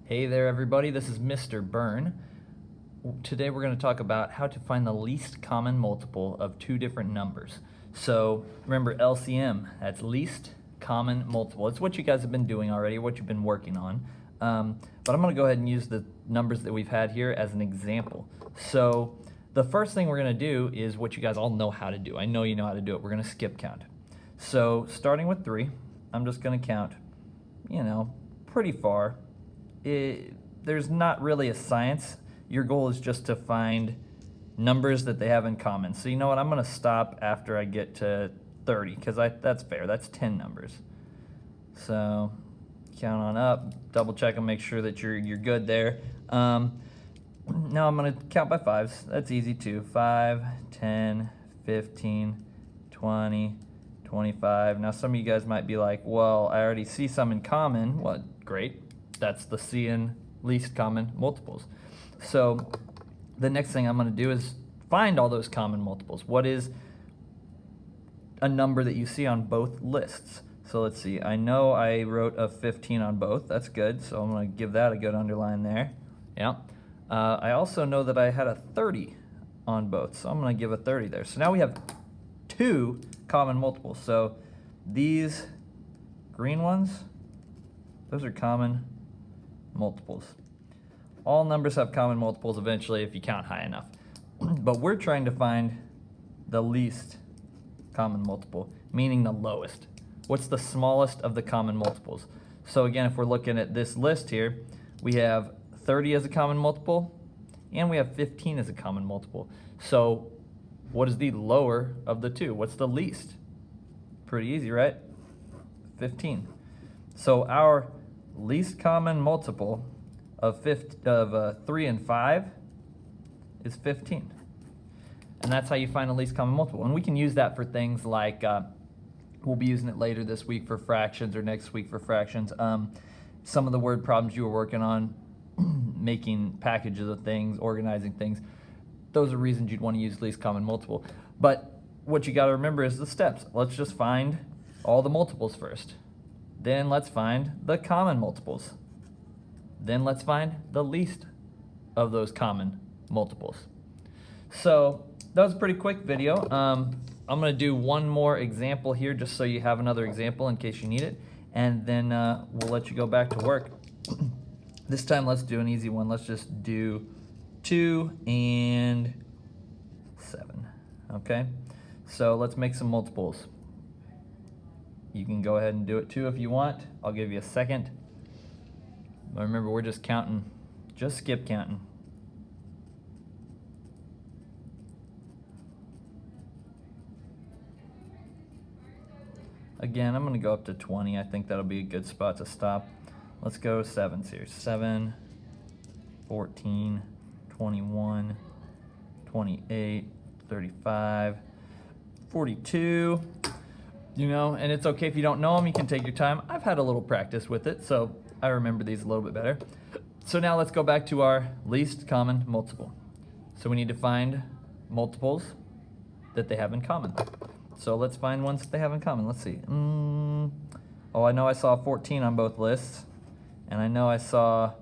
Hey there everybody, this is Mr. Byrne. Today we're going to talk about how to find the least common multiple of two different numbers. So remember LCM, that's least common multiple. It's what you guys have been doing already, what you've been working on. But I'm going to go ahead and use the numbers that we've had here as an example. So the first thing we're going to do is what you guys all know how to do. I know you know how to do it. We're going to skip count. So starting with 3, I'm just going to count, pretty far. There's not really a science. Your goal is just to find numbers that they have in common. So you know what, I'm going to stop after I get to 30 because that's fair. That's 10 numbers. So count on up, double check and make sure that you're good there. Now I'm going to count by 5s. That's easy too. 5, 10, 15, 20, 25. Now some of you guys might be like, well, I already see some in common. Well, great. That's the CN least common multiples. So the next thing I'm going to do is find all those common multiples. What is a number that you see on both lists? So let's see. I know I wrote a 15 on both. That's good. So I'm going to give that a good underline there. Yeah. I also know that I had a 30 on both. So I'm going to give a 30 there. So now we have 2 common multiples. So these green ones, those are common multiples. All numbers have common multiples eventually if you count high enough. But we're trying to find the least common multiple, meaning the lowest. What's the smallest of the common multiples? So again, if we're looking at this list here, we have 30 as a common multiple, and we have 15 as a common multiple. So what is the lower of the two? What's the least? Pretty easy, right? 15. So our least common multiple of 3 and 5 is 15. And that's how you find the least common multiple. And we can use that for things like, we'll be using it later this week for fractions or next week for fractions. Some of the word problems you were working on, making packages of things, organizing things, those are reasons you'd want to use least common multiple. But what you got to remember is the steps. Let's just find all the multiples first. Then let's find the common multiples. Then let's find the least of those common multiples. So that was a pretty quick video. I'm going to do one more example here just so you have another example in case you need it. And then we'll let you go back to work. This time let's do an easy one. Let's just do 2 and 7. Okay? So let's make some multiples. You can go ahead and do it too if you want. I'll give you a second. But remember, we're just counting, just skip counting. Again, I'm going to go up to 20. I think that'll be a good spot to stop. Let's go 7s here. 7, 14, 21, 28, 35, 42. And it's okay if you don't know them. You can take your time. I've had a little practice with it, so I remember these a little bit better. So now let's go back to our least common multiple. So we need to find multiples that they have in common. So let's find ones that they have in common. Let's see. Oh, I know I saw 14 on both lists. And I know I saw,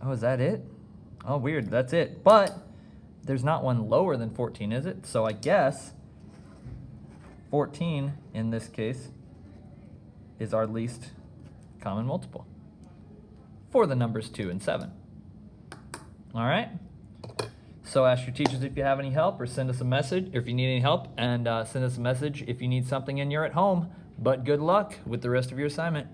oh, is that it? Oh, weird, that's it. But there's not one lower than 14, is it? So I guess 14, in this case, is our least common multiple for the numbers 2 and 7. All right? So ask your teachers if you have any help, or send us a message if you need any help, and send us a message if you need something and you're at home. But good luck with the rest of your assignment.